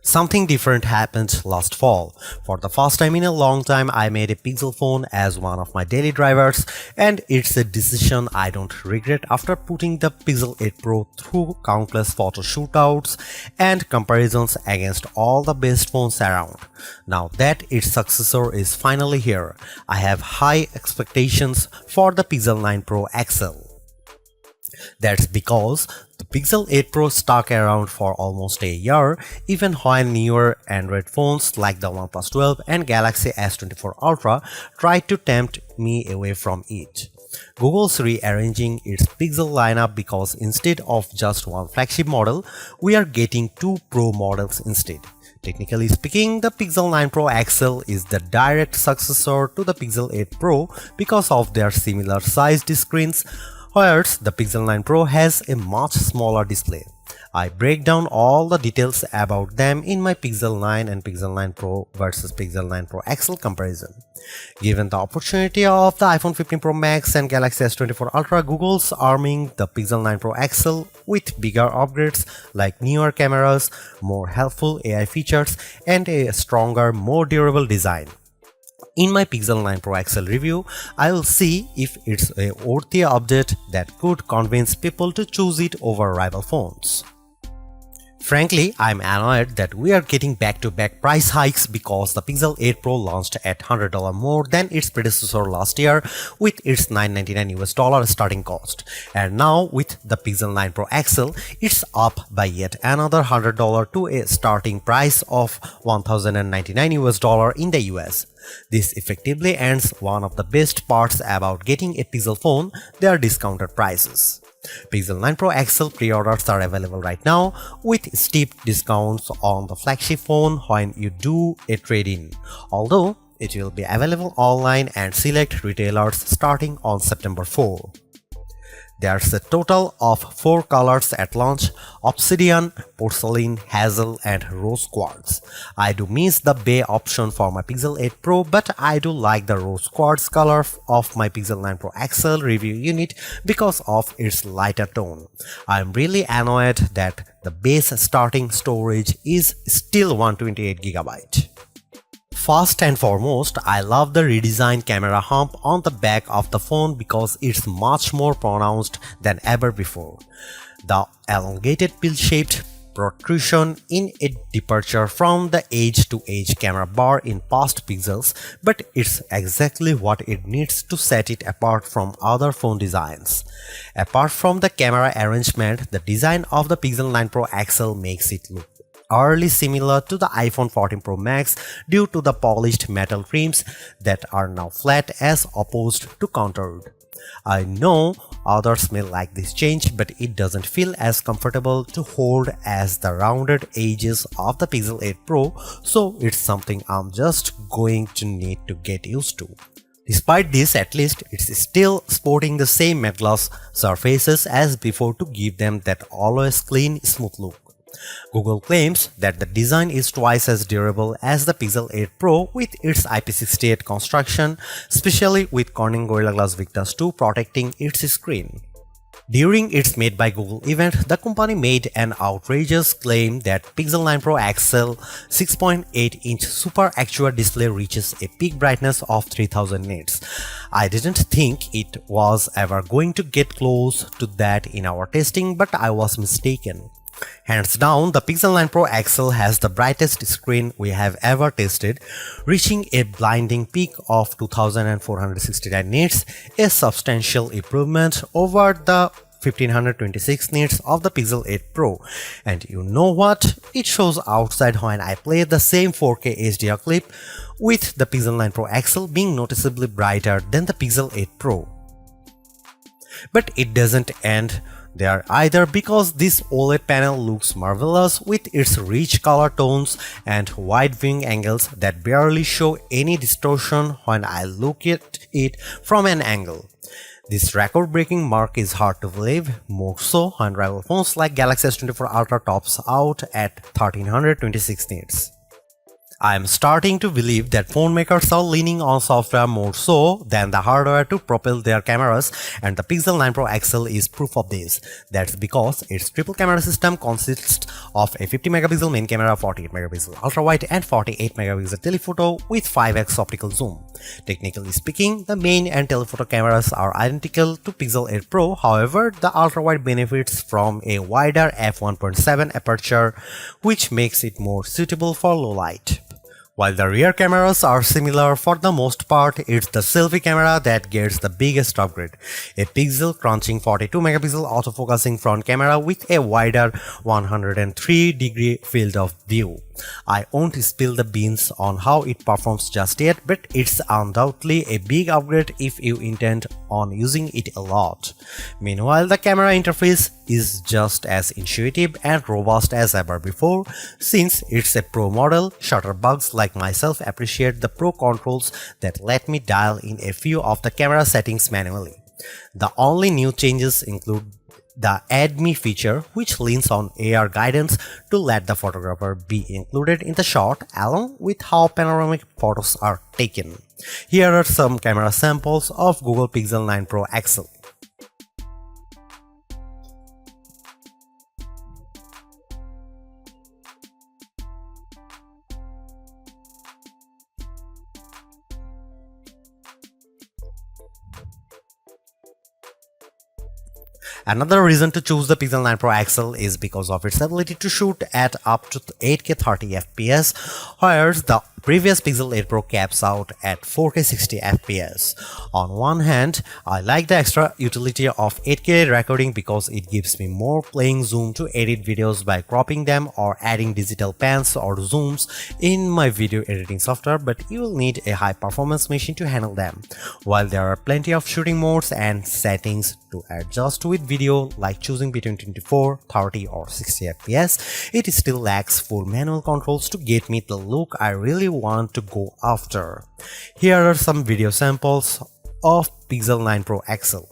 Something different happened last fall. For the first time in a long time, I made a Pixel phone as one of my daily drivers, and it's a decision I don't regret after putting the Pixel 8 Pro through countless photo shootouts and comparisons against all the best phones around. Now that its successor is finally here, I have high expectations for the Pixel 9 Pro XL. That's because the Pixel 8 Pro stuck around for almost a year, even when newer Android phones like the OnePlus 12 and Galaxy S24 Ultra tried to tempt me away from it. Google's rearranging its Pixel lineup because instead of just one flagship model, we are getting two Pro models instead. Technically speaking, the Pixel 9 Pro XL is the direct successor to the Pixel 8 Pro because of their similar sized screens, whereas the Pixel 9 Pro has a much smaller display. I break down all the details about them in my Pixel 9 and Pixel 9 Pro versus Pixel 9 Pro XL comparison. Given the opportunity of the iPhone 15 Pro Max and Galaxy S24 Ultra, Google's arming the Pixel 9 Pro XL with bigger upgrades like newer cameras, more helpful AI features, and a stronger, more durable design. In my Pixel 9 Pro XL review, I will see if it's a worthy update that could convince people to choose it over rival phones. Frankly, I'm annoyed that we are getting back-to-back price hikes because the Pixel 8 Pro launched at $100 more than its predecessor last year with its $999 starting cost. And now with the Pixel 9 Pro XL, it's up by yet another $100 to a starting price of $1,099 in the US. This effectively ends one of the best parts about getting a Pixel phone, their discounted prices. Pixel 9 Pro XL pre-orders are available right now with steep discounts on the flagship phone when you do a trade-in, although it will be available online and select retailers starting on September 4. There's a total of 4 colors at launch: Obsidian, Porcelain, Hazel, and Rose Quartz. I do miss the Bay option for my Pixel 8 Pro, but I do like the Rose Quartz color of my Pixel 9 Pro XL review unit because of its lighter tone. I'm really annoyed that the base starting storage is still 128GB. First and foremost, I love the redesigned camera hump on the back of the phone because it's much more pronounced than ever before. The elongated pill-shaped protrusion in a departure from the edge-to-edge camera bar in past Pixels, but it's exactly what it needs to set it apart from other phone designs. Apart from the camera arrangement, the design of the Pixel 9 Pro XL makes it look eerily similar to the iPhone 14 Pro Max due to the polished metal rims that are now flat as opposed to contoured. I know others may like this change, but it doesn't feel as comfortable to hold as the rounded edges of the Pixel 8 Pro, so it's something I'm just going to need to get used to. Despite this, at least it's still sporting the same matte gloss surfaces as before to give them that always clean, smooth look. Google claims that the design is twice as durable as the Pixel 8 Pro with its IP68 construction, especially with Corning Gorilla Glass Victus 2 protecting its screen. During its Made by Google event, the company made an outrageous claim that Pixel 9 Pro XL 6.8-inch Super Actua display reaches a peak brightness of 3000 nits. I didn't think it was ever going to get close to that in our testing, but I was mistaken. Hands down, the Pixel 9 Pro XL has the brightest screen we have ever tested, reaching a blinding peak of 2469 nits, a substantial improvement over the 1526 nits of the Pixel 8 Pro. And you know what? It shows outside when I play the same 4K HDR clip, with the Pixel 9 Pro XL being noticeably brighter than the Pixel 8 Pro. But it doesn't end there either, because this OLED panel looks marvelous with its rich color tones and wide viewing angles that barely show any distortion when I look at it from an angle. This record-breaking mark is hard to believe, more so when rival phones like Galaxy S24 Ultra tops out at 1326 nits. I'm starting to believe that phone makers are leaning on software more so than the hardware to propel their cameras, and the Pixel 9 Pro XL is proof of this. That's because its triple camera system consists of a 50 megapixel main camera, 48 megapixel ultra wide, and 48 megapixel telephoto with 5x optical zoom. Technically speaking, the main and telephoto cameras are identical to Pixel 8 Pro. However, the ultra wide benefits from a wider f1.7 aperture, which makes it more suitable for low light. While the rear cameras are similar for the most part, it's the selfie camera that gets the biggest upgrade. A pixel crunching 42 megapixel autofocusing front camera with a wider 103-degree field of view. I won't spill the beans on how it performs just yet, but it's undoubtedly a big upgrade if you intend on using it a lot. Meanwhile, the camera interface is just as intuitive and robust as ever before. Since it's a Pro model, shutterbugs like myself appreciate the Pro controls that let me dial in a few of the camera settings manually. The only new changes include the Add Me feature, which leans on AR guidance to let the photographer be included in the shot along with how panoramic photos are taken. Here are some camera samples of Google Pixel 9 Pro XL. Another reason to choose the Pixel 9 Pro XL is because of its ability to shoot at up to 8K 30 FPS, whereas the previous Pixel 8 Pro caps out at 4K 60 FPS. On one hand, I like the extra utility of 8K recording because it gives me more playing zoom to edit videos by cropping them or adding digital pans or zooms in my video editing software, but you will need a high performance machine to handle them. While there are plenty of shooting modes and settings to adjust with video, like choosing between 24, 30 or 60 FPS, it still lacks full manual controls to get me the look I really want to go after. Here are some video samples of Pixel 9 Pro XL.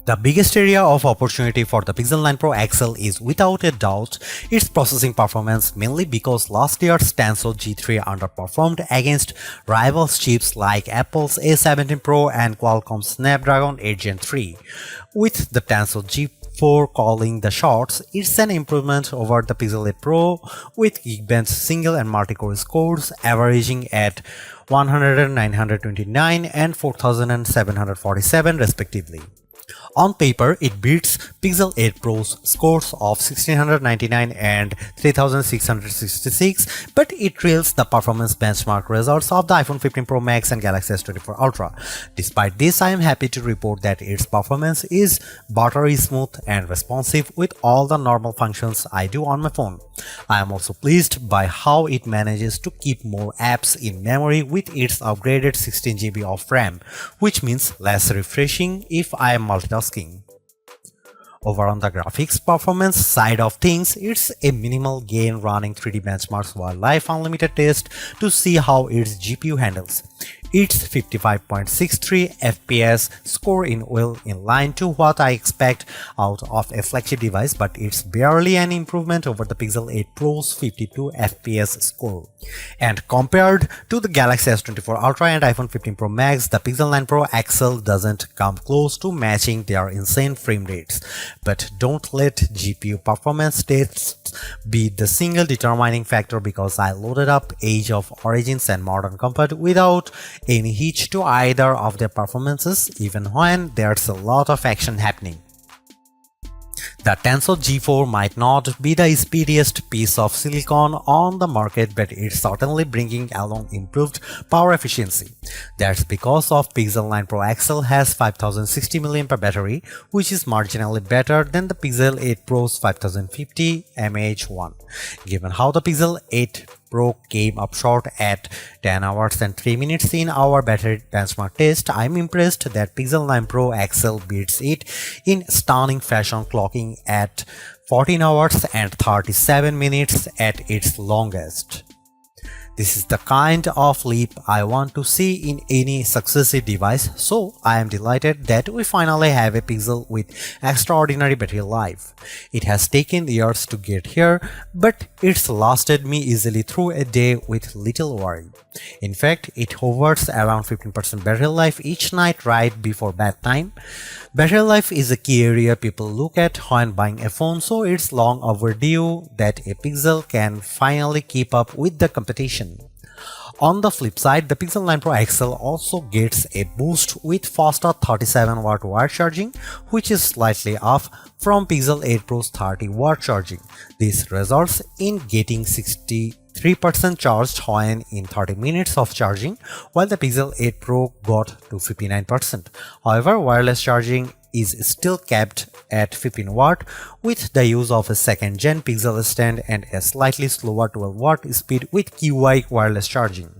The biggest area of opportunity for the Pixel 9 Pro XL is without a doubt its processing performance, mainly because last year's Tensor G3 underperformed against rival chips like Apple's A17 Pro and Qualcomm's Snapdragon 8 Gen 3. With the Tensor G4 calling the shots, it's an improvement over the Pixel 8 Pro with Geekbench single and multi-core scores averaging at 100, 929 and 4747 respectively. On paper, it beats Pixel 8 Pro's scores of 1699 and 3666, but it trails the performance benchmark results of the iPhone 15 Pro Max and Galaxy S24 Ultra. Despite this, I am happy to report that its performance is buttery smooth and responsive with all the normal functions I do on my phone. I am also pleased by how it manages to keep more apps in memory with its upgraded 16 GB of RAM, which means less refreshing if I am multitasking. Over on the graphics performance side of things, it's a minimal gain running 3D benchmarks while Live Unlimited test to see how its GPU handles. Its 55.63 FPS score in well in line to what I expect out of a flagship device, but it's barely an improvement over the Pixel 8 Pro's 52 FPS score. And compared to the Galaxy S24 Ultra and iPhone 15 Pro Max, the Pixel 9 Pro XL doesn't come close to matching their insane frame rates. But don't let GPU performance tests be the single determining factor, because I loaded up Age of Origins and Modern Comfort without any hitch to either of their performances, even when there's a lot of action happening. The Tensor G4 might not be the speediest piece of silicon on the market, but it's certainly bringing along improved power efficiency. That's because of Pixel 9 Pro XL has 5060 mAh battery, which is marginally better than the Pixel 8 Pro's 5050 mAh1. Given how the Pixel 8 Pro came up short at 10 hours and 3 minutes in our battery benchmark test, I'm impressed that Pixel 9 Pro XL beats it in stunning fashion, clocking at 14 hours and 37 minutes at its longest. This is the kind of leap I want to see in any successive device, so I am delighted that we finally have a Pixel with extraordinary battery life. It has taken years to get here, but it's lasted me easily through a day with little worry. In fact, it hovers around 15% battery life each night right before bedtime. Battery life is a key area people look at when buying a phone, so it's long overdue that a Pixel can finally keep up with the competition. On the flip side, the Pixel 9 Pro XL also gets a boost with faster 37W wire charging, which is slightly off from Pixel 8 Pro's 30W charging. This results in getting 63% charged when in 30 minutes of charging, while the Pixel 8 Pro got to 59%. However, wireless charging is still capped at 15W with the use of a second-gen Pixel stand and a slightly slower 12W speed with QI wireless charging.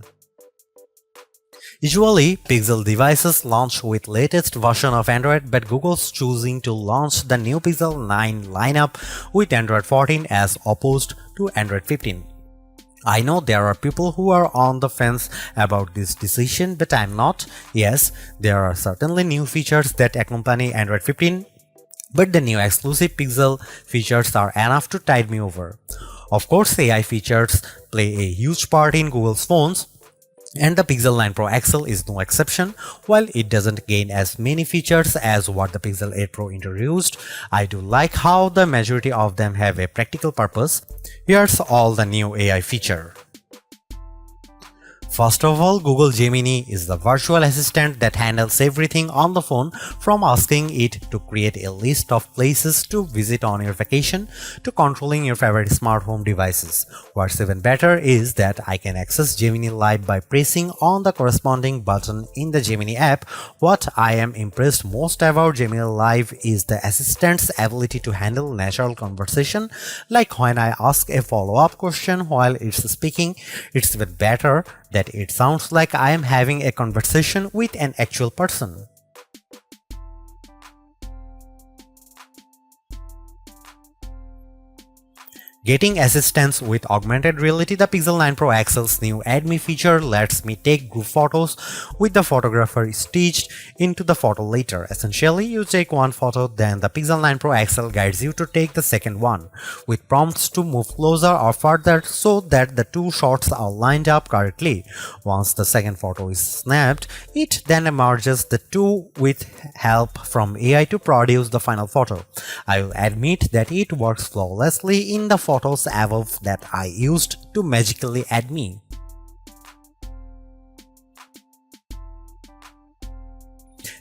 Usually, Pixel devices launch with latest version of Android, but Google's choosing to launch the new Pixel 9 lineup with Android 14 as opposed to Android 15. I know there are people who are on the fence about this decision, but I'm not. Yes, there are certainly new features that accompany Android 15, but the new exclusive Pixel features are enough to tide me over. Of course, AI features play a huge part in Google's phones, and the Pixel 9 Pro XL is no exception. While it doesn't gain as many features as what the Pixel 8 Pro introduced, I do like how the majority of them have a practical purpose. Here's all the new AI feature. First of all, Google Gemini is the virtual assistant that handles everything on the phone, from asking it to create a list of places to visit on your vacation to controlling your favorite smart home devices. What's even better is that I can access Gemini Live by pressing on the corresponding button in the Gemini app. What I am impressed most about Gemini Live is the assistant's ability to handle natural conversation, like when I ask a follow-up question while it's speaking. It's even better that it sounds like I am having a conversation with an actual person. Getting assistance with augmented reality, the Pixel 9 Pro XL's new Add Me feature lets me take group photos with the photographer stitched into the photo later. Essentially, you take one photo, then the Pixel 9 Pro XL guides you to take the second one, with prompts to move closer or further so that the two shots are lined up correctly. Once the second photo is snapped, it then merges the two with help from AI to produce the final photo. I will admit that it works flawlessly in the photos above that I used to magically add me.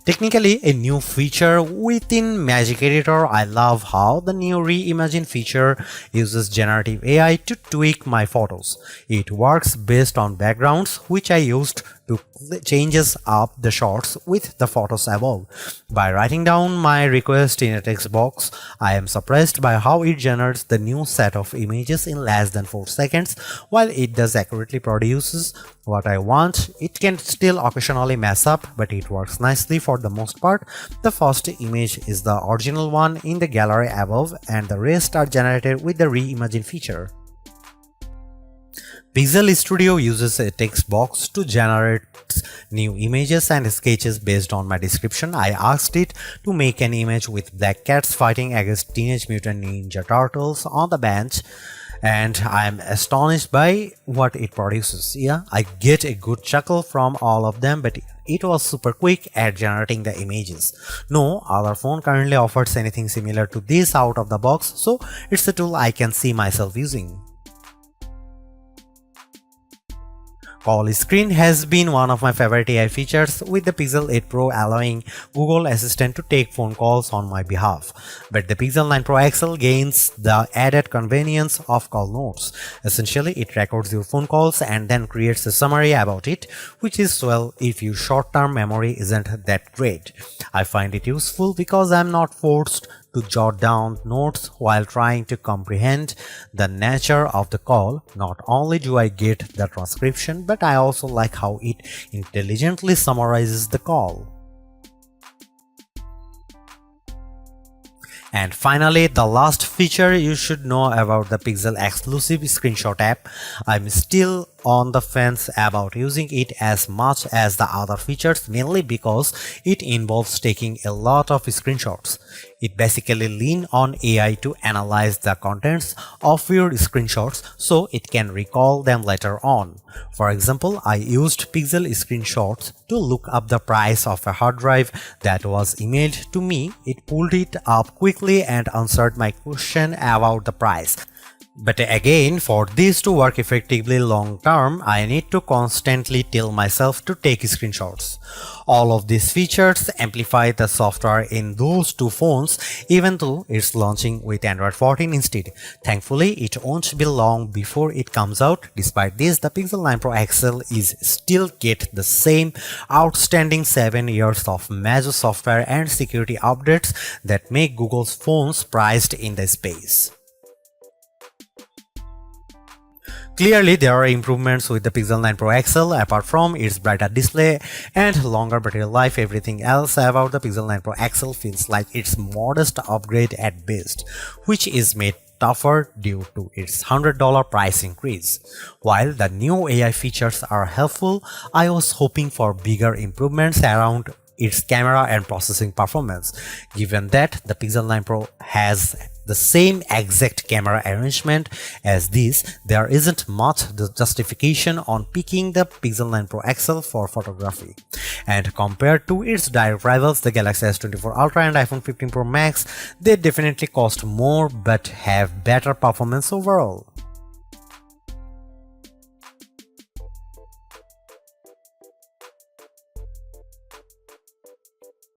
Technically a new feature within Magic Editor. I love how the new Reimagine feature uses generative AI to tweak my photos. It works based on backgrounds which I used to changes up the shots with the photos above. By writing down my request in a text box, I am surprised by how it generates the new set of images in less than 4 seconds. While it does accurately produces what I want, it can still occasionally mess up, but it works nicely for the most part. The first image is the original one in the gallery above, and the rest are generated with the Reimagine feature. Pixel Studio uses a text box to generate new images and sketches based on my description. I asked it to make an image with black cats fighting against Teenage Mutant Ninja Turtles on the bench, and I am astonished by what it produces. Yeah, I get a good chuckle from all of them, but it was super quick at generating the images. No other phone currently offers anything similar to this out of the box, so it's a tool I can see myself using. Call screen has been one of my favorite AI features, with the Pixel 8 Pro allowing Google Assistant to take phone calls on my behalf. But the Pixel 9 Pro XL gains the added convenience of call notes. Essentially, it records your phone calls and then creates a summary about it, which is swell if your short-term memory isn't that great. I find it useful because I'm not forced to jot down notes while trying to comprehend the nature of the call. Not only do I get the transcription, but I also like how it intelligently summarizes the call. And finally, the last feature you should know about the Pixel exclusive screenshot app. I'm still on the fence about using it as much as the other features, mainly because it involves taking a lot of screenshots. It basically leans on AI to analyze the contents of your screenshots so it can recall them later on. For example, I used Pixel screenshots to look up the price of a hard drive that was emailed to me. It pulled it up quickly and answered my question about the price. But again, for this to work effectively long term, I need to constantly tell myself to take screenshots. All of these features amplify the software in those two phones, even though it's launching with Android 14 instead. Thankfully, it won't be long before it comes out. Despite this, the Pixel 9 Pro XL is still get the same outstanding 7 years of major software and security updates that make Google's phones prized in the space. Clearly, there are improvements with the Pixel 9 Pro XL. Apart from its brighter display and longer battery life, everything else about the Pixel 9 Pro XL feels like its modest upgrade at best, which is made tougher due to its $100 price increase. While the new AI features are helpful, I was hoping for bigger improvements around its camera and processing performance. Given that the Pixel 9 Pro has the same exact camera arrangement as this, there isn't much justification on picking the Pixel 9 Pro XL for photography. And compared to its direct rivals, the Galaxy S24 Ultra and iPhone 15 Pro Max, they definitely cost more but have better performance overall.